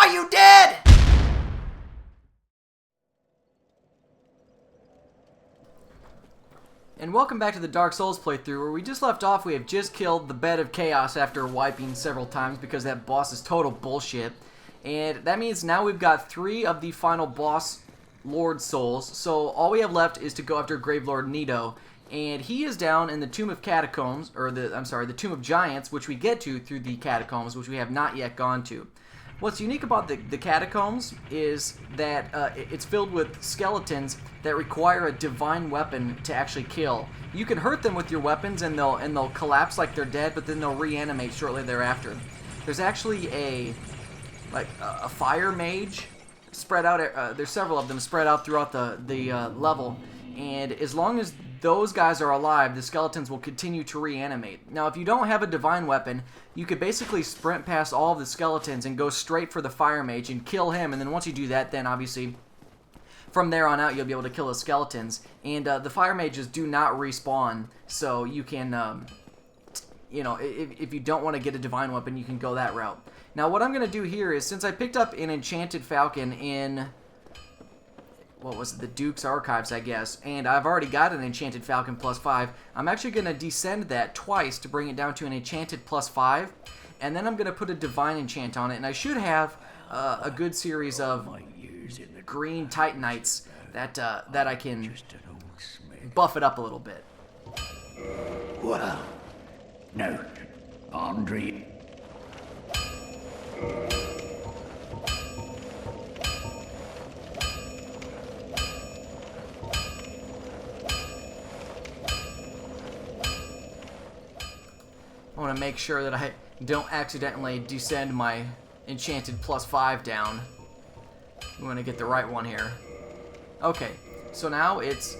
Why you dead? And welcome back to the Dark Souls playthrough, where we just left off. We have just killed the Bed of Chaos after wiping several times because that boss is total bullshit. And that means now we've got 3 of the final boss Lord souls, so all we have left is to go after Gravelord Nito. And he is down in the Tomb of Catacombs, or the Tomb of Giants, which we get to through the Catacombs, which we have not yet gone to. What's unique about the Catacombs is that it's filled with skeletons that require a divine weapon to actually kill. You can hurt them with your weapons and they'll collapse like they're dead, but then they'll reanimate shortly thereafter. There's actually a fire mage spread out. There's several of them spread out throughout the level, and as long as those guys are alive, the skeletons will continue to reanimate. Now, if you don't have a divine weapon, you could basically sprint past all of the skeletons and go straight for the fire mage and kill him, and then once you do that, then obviously from there on out you'll be able to kill the skeletons. And the fire mages do not respawn, so you can you know, if you don't want to get a divine weapon, you can go that route. Now what I'm going to do here is, since I picked up an enchanted falcon in, what was it, the Duke's Archives, I guess, and I've already got an enchanted falcon +5, I'm actually going to descend that twice to bring it down to an enchanted +5, and then I'm going to put a divine enchant on it, and I should have a good series of green Titanites that I can buff it up a little bit. Well, no, Andre. I want to make sure that I don't accidentally descend my enchanted +5 down. We want to get the right one here. Okay, so now it's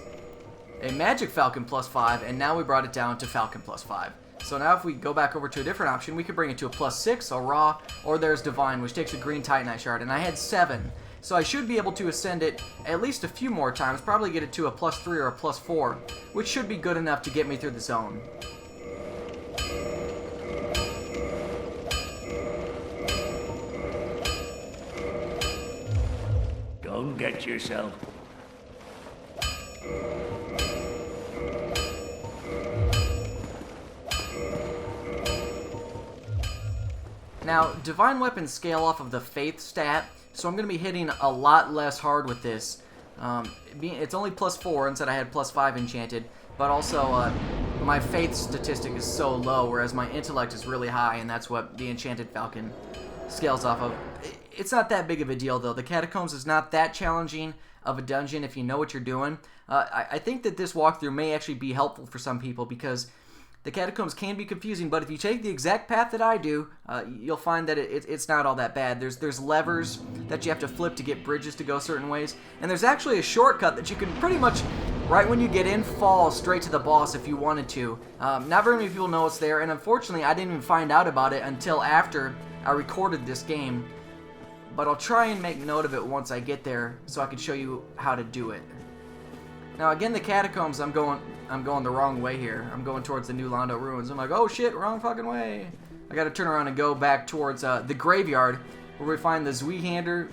a magic falcon +5, and now we brought it down to falcon +5. So now if we go back over to a different option, we could bring it to a +6, a raw, or there's divine, which takes a green titanite shard, and I had 7. So I should be able to ascend it at least a few more times, probably get it to a +3 or a +4, which should be good enough to get me through the zone. Don't get yourself. Now, divine weapons scale off of the faith stat, so I'm going to be hitting a lot less hard with this. It's only +4 instead I had +5 enchanted, but also my faith statistic is so low, whereas my intellect is really high, and that's what the enchanted falcon scales off of. It's not that big of a deal, though. The Catacombs is not that challenging of a dungeon if you know what you're doing. I think that this walkthrough may actually be helpful for some people, because the Catacombs can be confusing, but if you take the exact path that I do, you'll find that it's not all that bad. There's levers that you have to flip to get bridges to go certain ways, and there's actually a shortcut that you can pretty much, right when you get in, fall straight to the boss if you wanted to. Not very many people know it's there, and unfortunately I didn't even find out about it until after I recorded this game. But I'll try and make note of it once I get there, so I can show you how to do it. Now again, the Catacombs, I'm going the wrong way here. I'm going towards the New Londo ruins. I'm like, oh shit, wrong fucking way. I gotta turn around and go back towards the graveyard, where we find the Zweihander,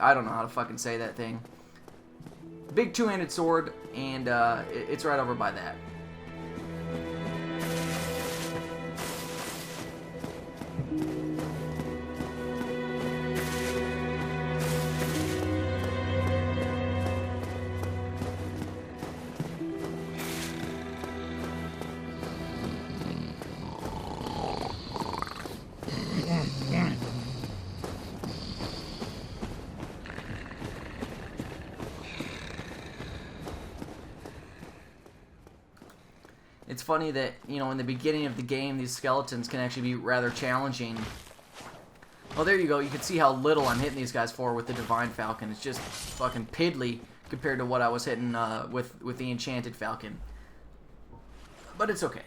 I don't know how to fucking say that thing. Big two-handed sword, and it's right over by that. It's funny that, you know, in the beginning of the game, these skeletons can actually be rather challenging. Well, there you go. You can see how little I'm hitting these guys for with the Divine Falcon. It's just fucking piddly compared to what I was hitting with the Enchanted Falcon. But it's okay.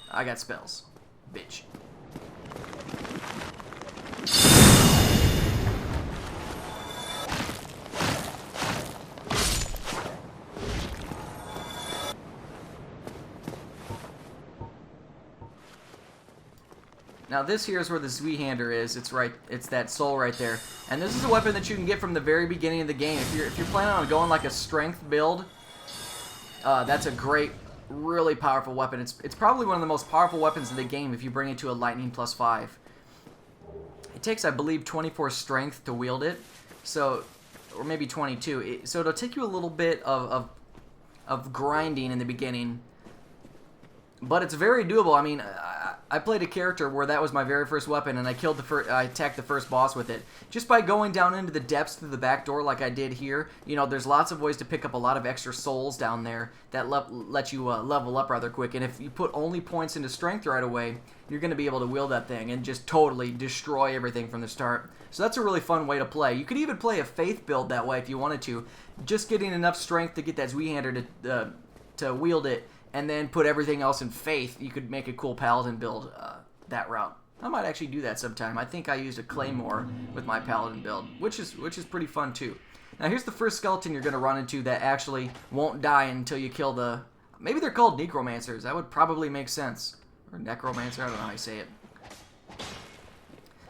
I got spells. Bitch. Now this here is where the Zweihander is. It's right. It's that soul right there. And this is a weapon that you can get from the very beginning of the game. If you're planning on going like a strength build, that's a great, really powerful weapon. It's probably one of the most powerful weapons in the game if you bring it to a lightning +5. It takes, I believe, 24 strength to wield it. So, or maybe 22. So it'll take you a little bit of grinding in the beginning. But it's very doable. I mean, I played a character where that was my very first weapon, and I attacked the first boss with it. Just by going down into the depths through the back door like I did here, you know, there's lots of ways to pick up a lot of extra souls down there that let you level up rather quick. And if you put only points into strength right away, you're going to be able to wield that thing and just totally destroy everything from the start. So that's a really fun way to play. You could even play a faith build that way if you wanted to. Just getting enough strength to get that Zweihander to wield it, and then put everything else in faith. You could make a cool paladin build that route. I might actually do that sometime. I think I used a claymore with my paladin build, which is pretty fun too. Now here's the first skeleton you're going to run into that actually won't die until you kill the... Maybe they're called necromancers. That would probably make sense. Or necromancer, I don't know how you say it.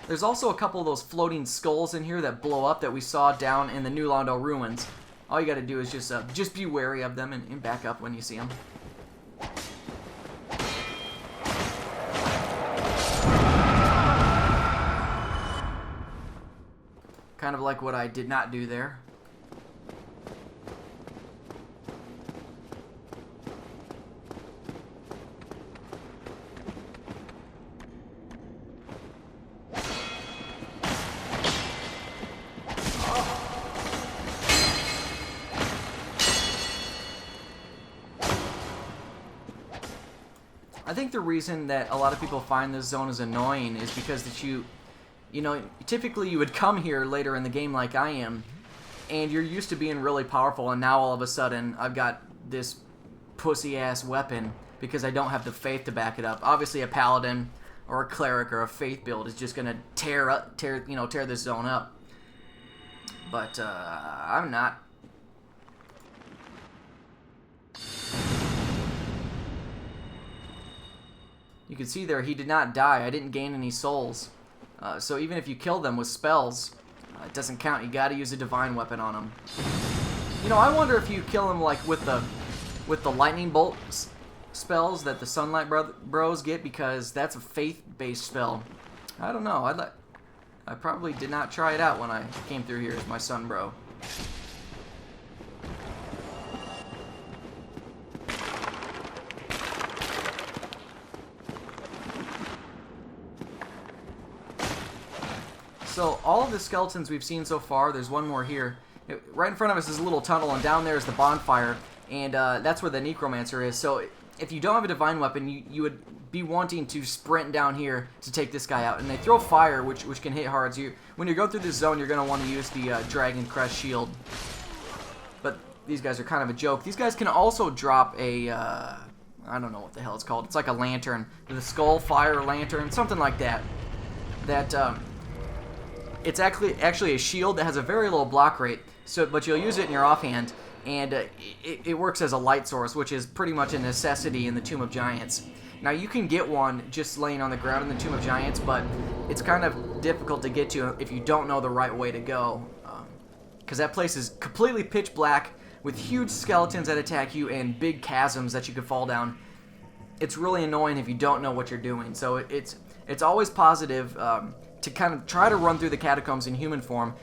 There's also a couple of those floating skulls in here that blow up that we saw down in the New Londo ruins. All you got to do is just be wary of them and back up when you see them. Kind of like what I did not do there. I think the reason that a lot of people find this zone is annoying is because that you know, typically you would come here later in the game like I am, and you're used to being really powerful, and now all of a sudden I've got this pussy-ass weapon because I don't have the faith to back it up. Obviously a paladin or a cleric or a faith build is just gonna tear this zone up. But I'm not. You can see there he did not die. I didn't gain any souls. So even if you kill them with spells, it doesn't count. You gotta use a divine weapon on them. You know, I wonder if you kill them like with the lightning bolt spells that the Sunlight Bros get, because that's a faith-based spell. I don't know. I probably did not try it out when I came through here as my Sun Bro. So all of the skeletons we've seen so far, there's one more here. Right in front of us is a little tunnel, and down there is the bonfire, and that's where the necromancer is. So if you don't have a divine weapon, you would be wanting to sprint down here to take this guy out. And they throw fire, which can hit hard. So when you go through this zone, you're going to want to use the Dragon Crest shield. But these guys are kind of a joke. These guys can also drop a... I don't know what the hell it's called. It's like a lantern. The Skull Fire Lantern, something like that. It's actually a shield that has a very low block rate, but you'll use it in your offhand, and it works as a light source, which is pretty much a necessity in the Tomb of Giants. Now, you can get one just laying on the ground in the Tomb of Giants, but it's kind of difficult to get to if you don't know the right way to go, because that place is completely pitch black with huge skeletons that attack you and big chasms that you could fall down. It's really annoying if you don't know what you're doing, so it's always positive to kind of try to run through the catacombs in human form.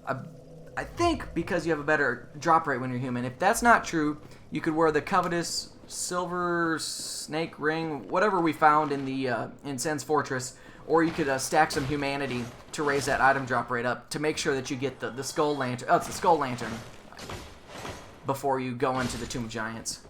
I think because you have a better drop rate when you're human. If that's not true, you could wear the covetous silver snake ring, whatever we found in the in Sen's Fortress, or you could stack some humanity to raise that item drop rate up to make sure that you get the skull lantern. Oh, it's the skull lantern before you go into the Tomb of Giants.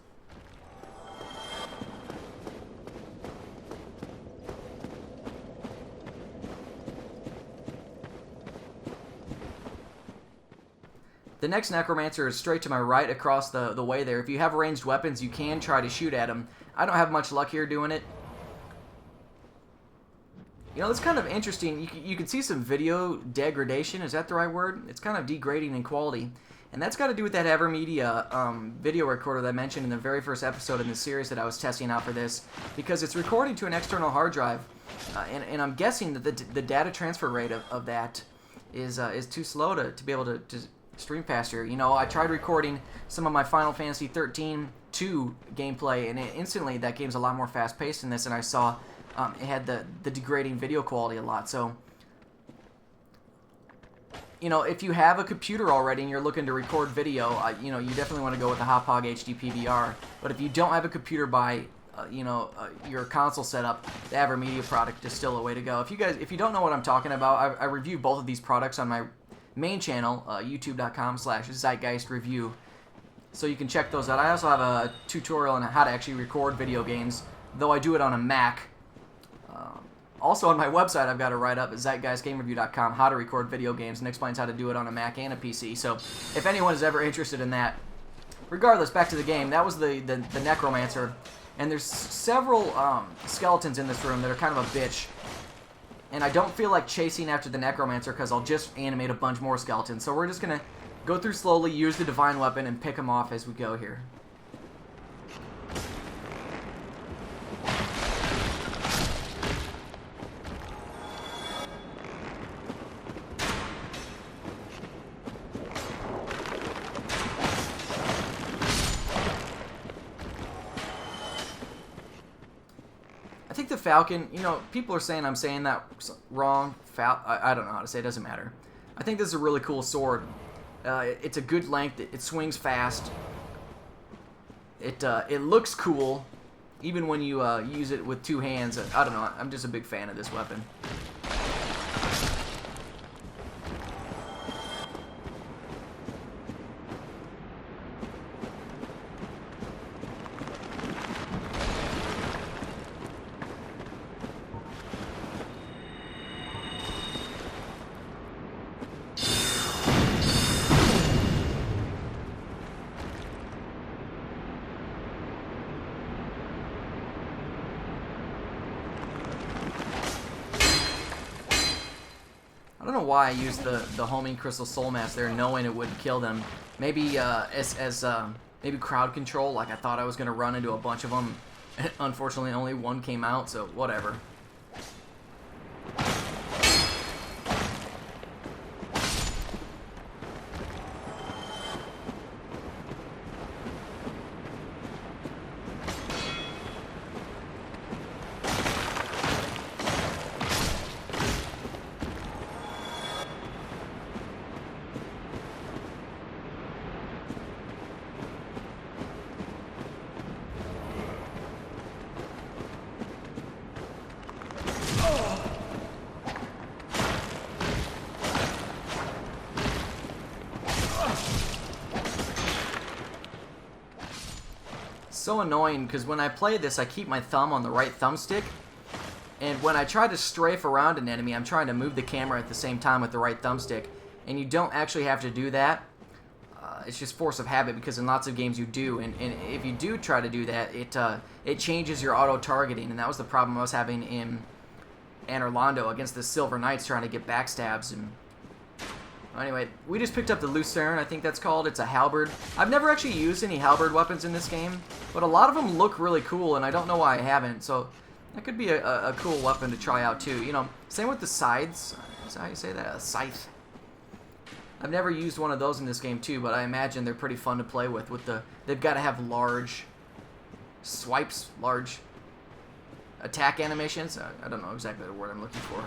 The next necromancer is straight to my right across the way there. If you have ranged weapons, you can try to shoot at him. I don't have much luck here doing it. You know, it's kind of interesting. You can see some video degradation. Is that the right word? It's kind of degrading in quality. And that's got to do with that Evermedia video recorder that I mentioned in the very first episode in the series that I was testing out for this. Because it's recording to an external hard drive. and I'm guessing that the data transfer rate of that is too slow to be able to stream faster. You know, I tried recording some of my Final Fantasy 13 2 gameplay, and instantly that game's a lot more fast-paced than this, and I saw it had the degrading video quality a lot. So, you know, if you have a computer already and you're looking to record video, you know, you definitely want to go with the Hauppauge HD PVR. But if you don't have a computer by your console setup, the AverMedia product is still a way to go. If you don't know what I'm talking about, I review both of these products on my main channel, youtube.com/ZeitgeistReview, so you can check those out. I also have a tutorial on how to actually record video games, though I do it on a Mac. Also on my website, I've got a write-up at ZeitgeistGameReview.com, how to record video games, and explains how to do it on a Mac and a PC. So if anyone is ever interested in that, regardless, back to the game. That was the Necromancer. And there's several skeletons in this room that are kind of a bitch. And I don't feel like chasing after the Necromancer because I'll just animate a bunch more skeletons. So we're just going to go through slowly, use the Divine Weapon, and pick them off as we go here. I think the Falcon, you know, people are saying I'm saying that wrong. I don't know how to say it. Doesn't matter. I think this is a really cool sword. It's a good length. It swings fast. It looks cool, even when you use it with two hands. I don't know. I'm just a big fan of this weapon. I don't know why I used the homing crystal soul mask there, knowing it would kill them. Maybe maybe crowd control. Like I thought I was gonna run into a bunch of them. Unfortunately, only one came out, so whatever. So annoying because when I play this, I keep my thumb on the right thumbstick, and when I try to strafe around an enemy, I'm trying to move the camera at the same time with the right thumbstick, and you don't actually have to do that. It's just force of habit because in lots of games you do, and if you do try to do that, it changes your auto targeting, and that was the problem I was having in Anor Londo against the Silver Knights trying to get backstabs. And anyway, we just picked up the Lucerne, I think that's called. It's a halberd. I've never actually used any halberd weapons in this game, but a lot of them look really cool, and I don't know why I haven't, so that could be a cool weapon to try out too. You know, same with the scythes. Is that how you say that? A scythe. I've never used one of those in this game too, but I imagine they're pretty fun to play with. They've got to have large swipes, large attack animations. I don't know exactly the word I'm looking for.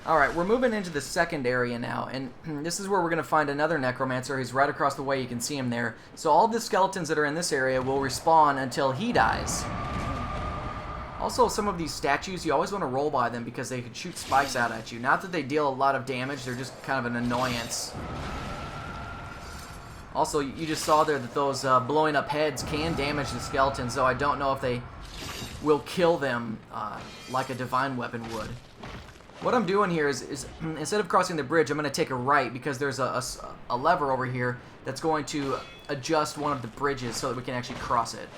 Alright, we're moving into the second area now, and this is where we're going to find another Necromancer. He's right across the way, you can see him there. So all the skeletons that are in this area will respawn until he dies. Also, some of these statues, you always want to roll by them because they can shoot spikes out at you. Not that they deal a lot of damage, they're just kind of an annoyance. Also, you just saw there that those blowing up heads can damage the skeletons, so I don't know if they will kill them like a divine weapon would. What I'm doing here is instead of crossing the bridge, I'm going to take a right because there's a lever over here that's going to adjust one of the bridges so that we can actually cross it.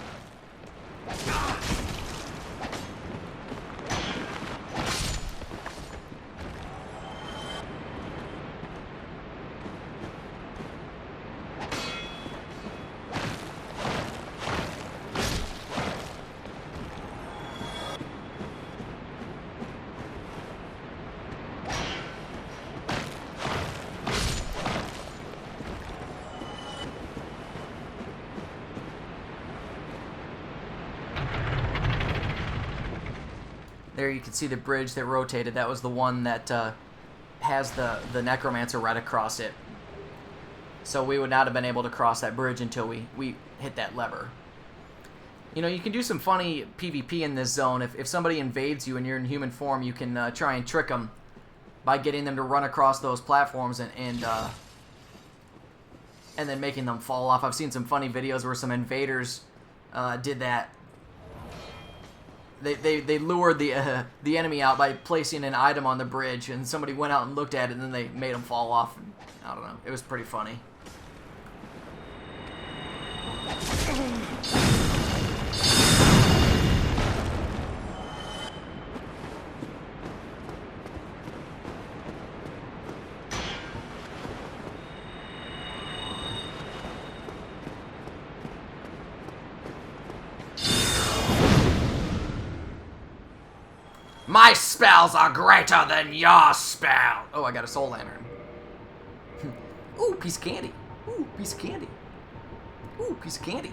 There you can see the bridge that rotated. That was the one that has the necromancer right across it. So we would not have been able to cross that bridge until we hit that lever. You know, you can do some funny PvP in this zone. If somebody invades you and you're in human form, you can try and trick them by getting them to run across those platforms and then making them fall off. I've seen some funny videos where some invaders did that. They lured the enemy out by placing an item on the bridge, and somebody went out and looked at it, and then they made them fall off. I don't know. It was pretty funny. My spells are greater than your spell. Oh, I got a soul lantern. Ooh, piece of candy. Ooh, piece of candy. Ooh, piece of candy.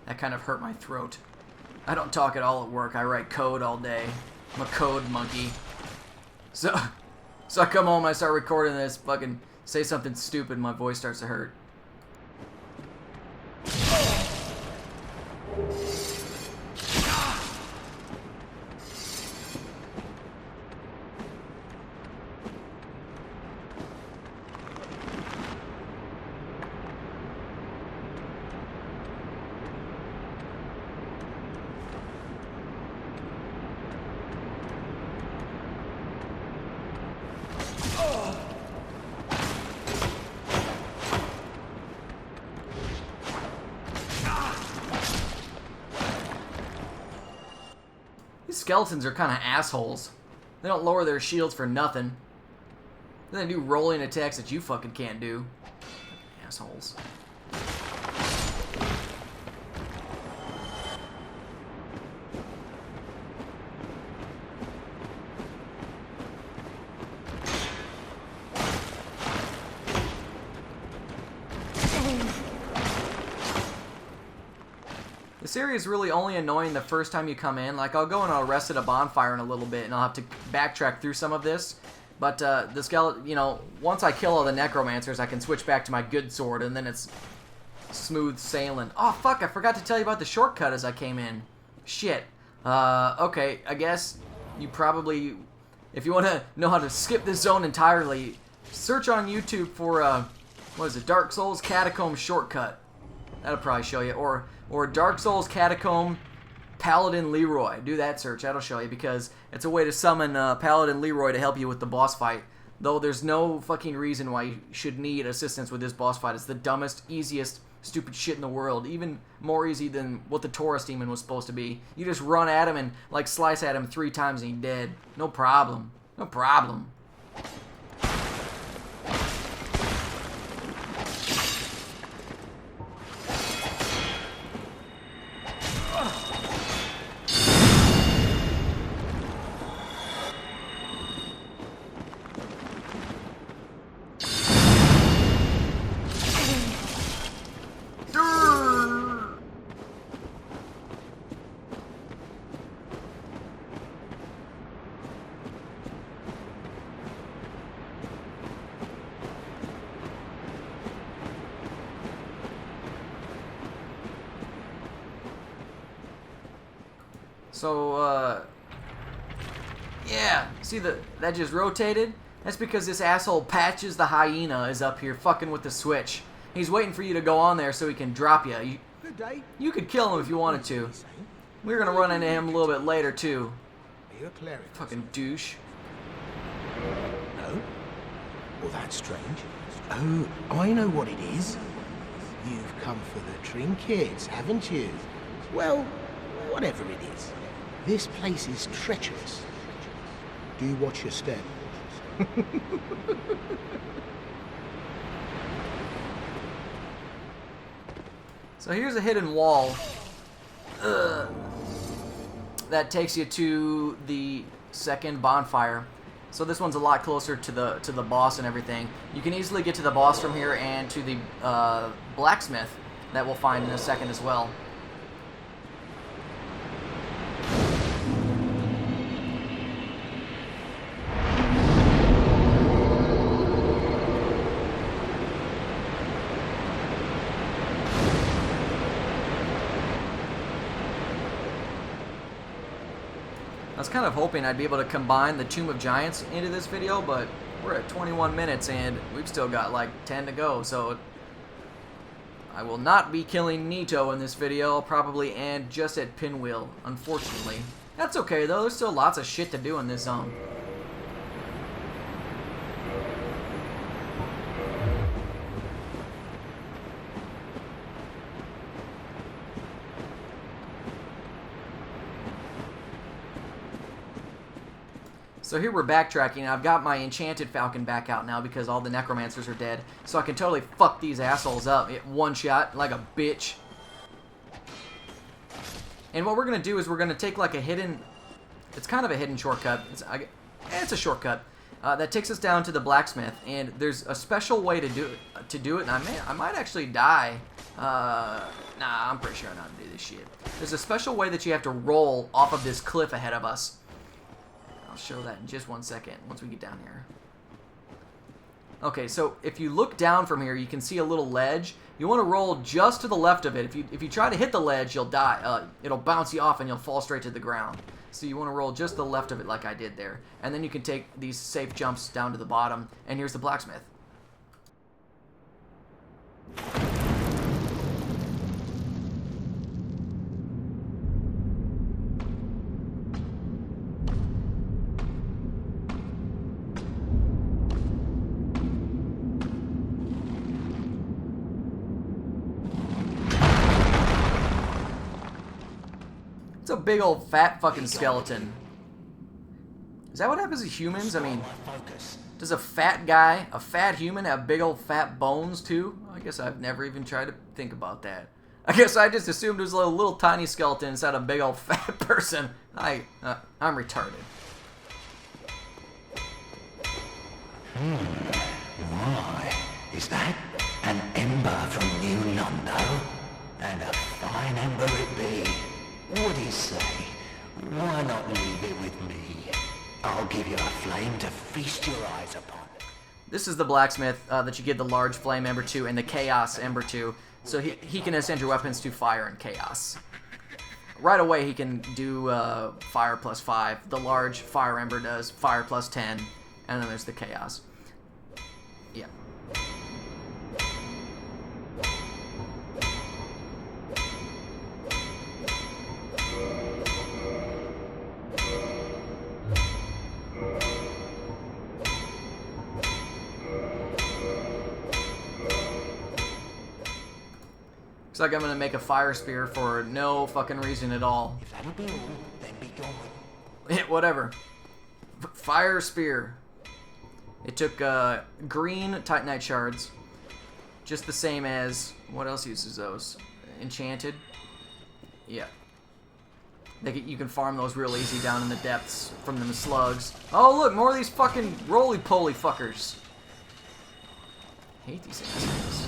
That kind of hurt my throat. I don't talk at all at work. I write code all day. I'm a code monkey. So I come home, I start recording this, fucking say something stupid, my voice starts to hurt. These skeletons are kind of assholes. They don't lower their shields for nothing. Then they do rolling attacks that you fucking can't do. Assholes. This area is really only annoying the first time you come in. Like, I'll go and I'll rest at a bonfire in a little bit, and I'll have to backtrack through some of this. But the skeleton, you know, once I kill all the necromancers, I can switch back to my good sword, and then it's smooth sailing. Oh, fuck, I forgot to tell you about the shortcut as I came in. Shit. Okay, I guess you probably, if you want to know how to skip this zone entirely, search on YouTube for, what is it, Dark Souls Catacombs shortcut. That'll probably show you. Or Dark Souls Catacomb Paladin Leroy. Do that search. That'll show you, because it's a way to summon Paladin Leroy to help you with the boss fight. Though there's no fucking reason why you should need assistance with this boss fight. It's the dumbest, easiest, stupid shit in the world. Even more easy than what the Taurus demon was supposed to be. You just run at him and like slice at him 3 times and he's dead. No problem. No problem. So, yeah, see that just rotated? That's because this asshole Patches the Hyena is up here fucking with the switch. He's waiting for you to go on there so he can drop you. Good day. You could kill him if you wanted to. We're gonna run into him a little bit later, too. Are you a cleric? Fucking douche. No? Well, that's strange. Oh, I know what it is. You've come for the trinkets, haven't you? Well, whatever it is. This place is treacherous. Do you watch your step? So here's a hidden wall. Ugh. that takes you to the second bonfire. So this one's a lot closer to the boss and everything. You can easily get to the boss from here and to the blacksmith that we'll find in a second as well. I was kind of hoping I'd be able to combine the Tomb of Giants into this video, but we're at 21 minutes and we've still got like 10 to go, so I will not be killing Nito in this video. I'll probably end just at Pinwheel, unfortunately. That's okay though, there's still lots of shit to do in this zone. So here we're backtracking. I've got my enchanted falcon back out now because all the necromancers are dead. So I can totally fuck these assholes up at one shot like a bitch. And what we're going to do is we're going to take like a hidden... It's kind of a hidden shortcut. It's a shortcut. That takes us down to the blacksmith. And there's a special way to do it. And I might actually die. Nah, I'm pretty sure I know how to do this shit. There's a special way that you have to roll off of this cliff ahead of us. I'll show that in just 1 second once we get down here. Okay, so if you look down from here, you can see a little ledge. You want to roll just to the left of it. If you try to hit the ledge, you'll die. It'll bounce you off and you'll fall straight to the ground. So you want to roll just the left of it like I did there. And then you can take these safe jumps down to the bottom. And here's the blacksmith. It's a big old fat fucking skeleton. Is that what happens to humans? I mean, does a fat guy, a fat human, have big old fat bones too? I guess I've never even tried to think about that. I guess I just assumed it was a little tiny skeleton inside a big old fat person. I'm retarded. Why? Is that an ember from New Londo? And a fine ember it be. What do you say? Why not leave it with me? I'll give you a flame to feast your eyes upon. This is the blacksmith that you get the large flame ember to and the chaos ember to. So he can ascend your weapons to fire and chaos. Right away he can do fire plus 5. The large fire ember does fire plus 10. And then there's the chaos. Yeah. Looks like I'm gonna make a fire spear for no fucking reason at all. If that'll be all, then be gone. Whatever. Fire spear. It took green Titanite shards. Just the same as... What else uses those? Enchanted? Yeah. You can farm those real easy down in the depths from them slugs. Oh look, more of these fucking roly-poly fuckers. I hate these assholes.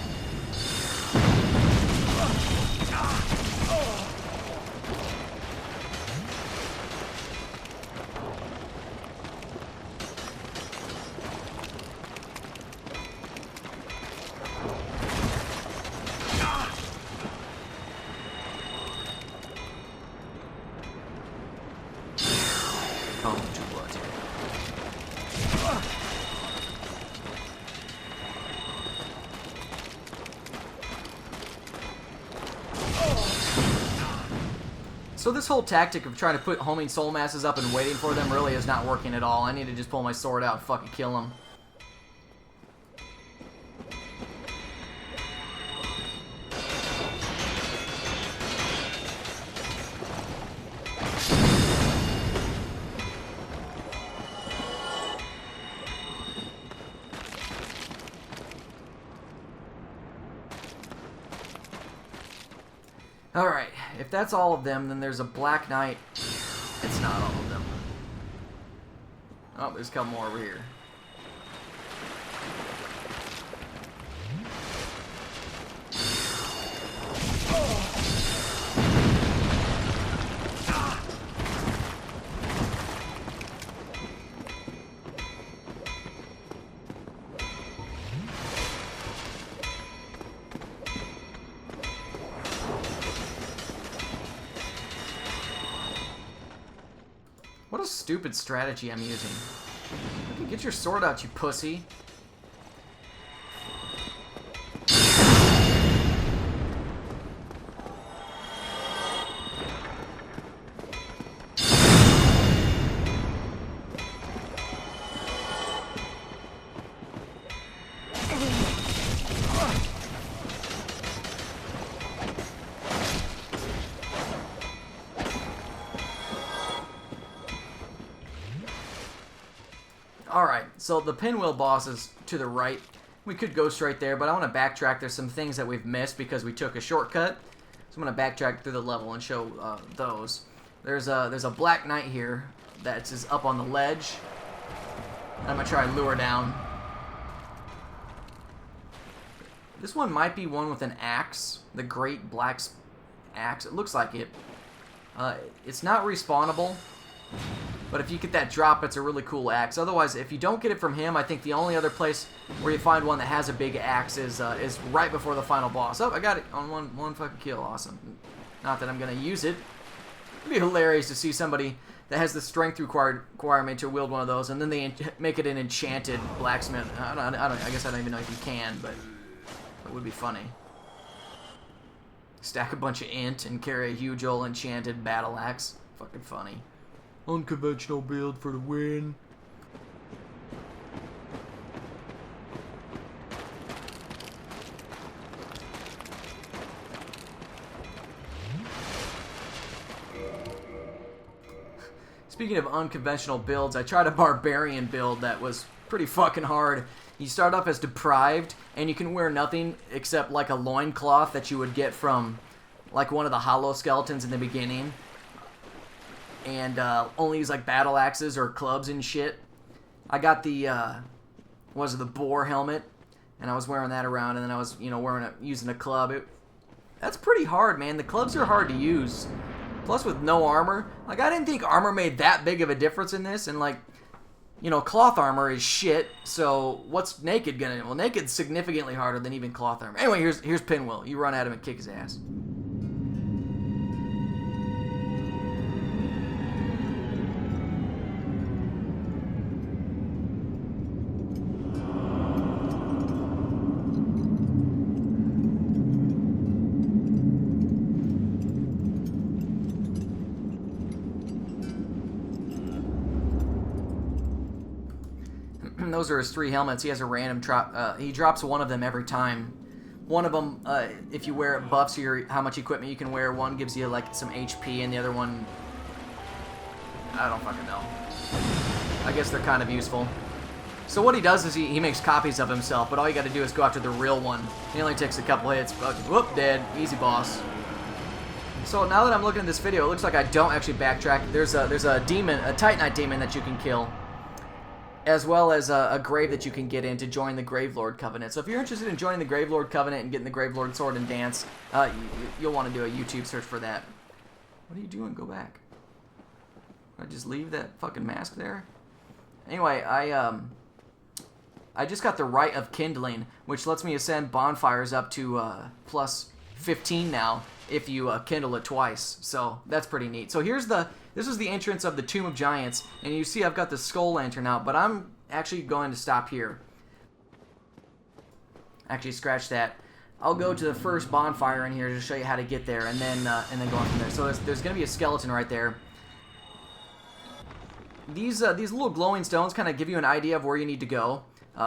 So this whole tactic of trying to put homing soul masses up and waiting for them really is not working at all. I need to just pull my sword out and fucking kill them. Alright, if that's all of them, then there's a Black Knight It's not all of them. Oh, there's a couple more over here. What a stupid strategy I'm using. Okay, get your sword out, you pussy. Alright, so the Pinwheel boss is to the right. We could go straight there, but I want to backtrack. There's some things that we've missed because we took a shortcut. So I'm going to backtrack through the level and show those. There's a Black Knight here that's just up on the ledge. I'm going to try and lure down. This one might be one with an axe. The Great Black's Axe. It looks like it. It's not respawnable. But if you get that drop, it's a really cool axe. Otherwise, if you don't get it from him, I think the only other place where you find one that has a big axe is right before the final boss. Oh, I got it on one fucking kill. Awesome. Not that I'm going to use it. It'd be hilarious to see somebody that has the strength requirement to wield one of those, and then they make it an enchanted blacksmith. I guess I don't even know if you can, but it would be funny. Stack a bunch of int and carry a huge old enchanted battle axe. Fucking funny. Unconventional build for the win. Speaking of unconventional builds, I tried a barbarian build that was pretty fucking hard. You start off as deprived, and you can wear nothing except like a loincloth that you would get from like one of the hollow skeletons in the beginning. And only use like battle axes or clubs and shit. I got the the boar helmet, and I was wearing that around, and then I was using a club. That's pretty hard, man. The clubs are hard to use. Plus with no armor, like I didn't think armor made that big of a difference in this, and like cloth armor is shit. So what's naked gonna do? Well, naked's significantly harder than even cloth armor. Anyway, here's Pinwheel. You run at him and kick his ass. Those are his 3 helmets. He has a random drop. He drops one of them every time. One of them, if you wear it, buffs your how much equipment you can wear. One gives you like some HP, and the other one, I don't fucking know. I guess they're kind of useful. So what he does is he makes copies of himself, but all you got to do is go after the real one. He only takes a couple hits. Whoop, dead. Easy boss. So now that I'm looking at this video, it looks like I don't actually backtrack. There's a demon, a Titanite demon that you can kill, as well as a grave that you can get in to join the Gravelord Covenant. So if you're interested in joining the Gravelord Covenant and getting the Gravelord Sword and Dance, you'll want to do a YouTube search for that. What are you doing? Go back. I just leave that fucking mask there? Anyway, I just got the Rite of Kindling, which lets me ascend bonfires up to plus 15 now if you kindle it twice. So that's pretty neat. So this is the entrance of the Tomb of Giants, and you see I've got the skull lantern out, but I'm actually going to stop here. Actually, scratch that. I'll go to the first bonfire in here to show you how to get there, and then go on from there. So there's going to be a skeleton right there. These little glowing stones kind of give you an idea of where you need to go.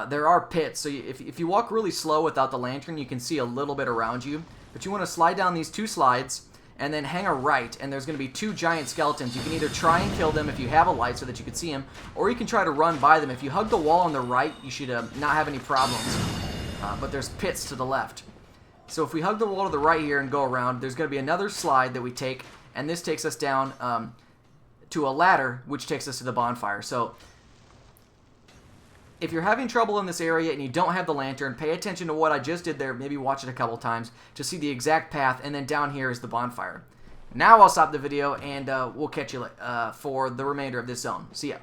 There are pits, so if you walk really slow without the lantern, you can see a little bit around you. But you want to slide down these 2 slides, and then hang a right, and there's going to be 2 giant skeletons. You can either try and kill them if you have a light so that you can see them, or you can try to run by them. If you hug the wall on the right, you should not have any problems. But there's pits to the left. So if we hug the wall to the right here and go around, there's going to be another slide that we take, and this takes us down. to a ladder, which takes us to the bonfire. So if you're having trouble in this area and you don't have the lantern, pay attention to what I just did there. Maybe watch it a couple times to see the exact path, and then down here is the bonfire. Now I'll stop the video, and we'll catch you for the remainder of this zone. See ya.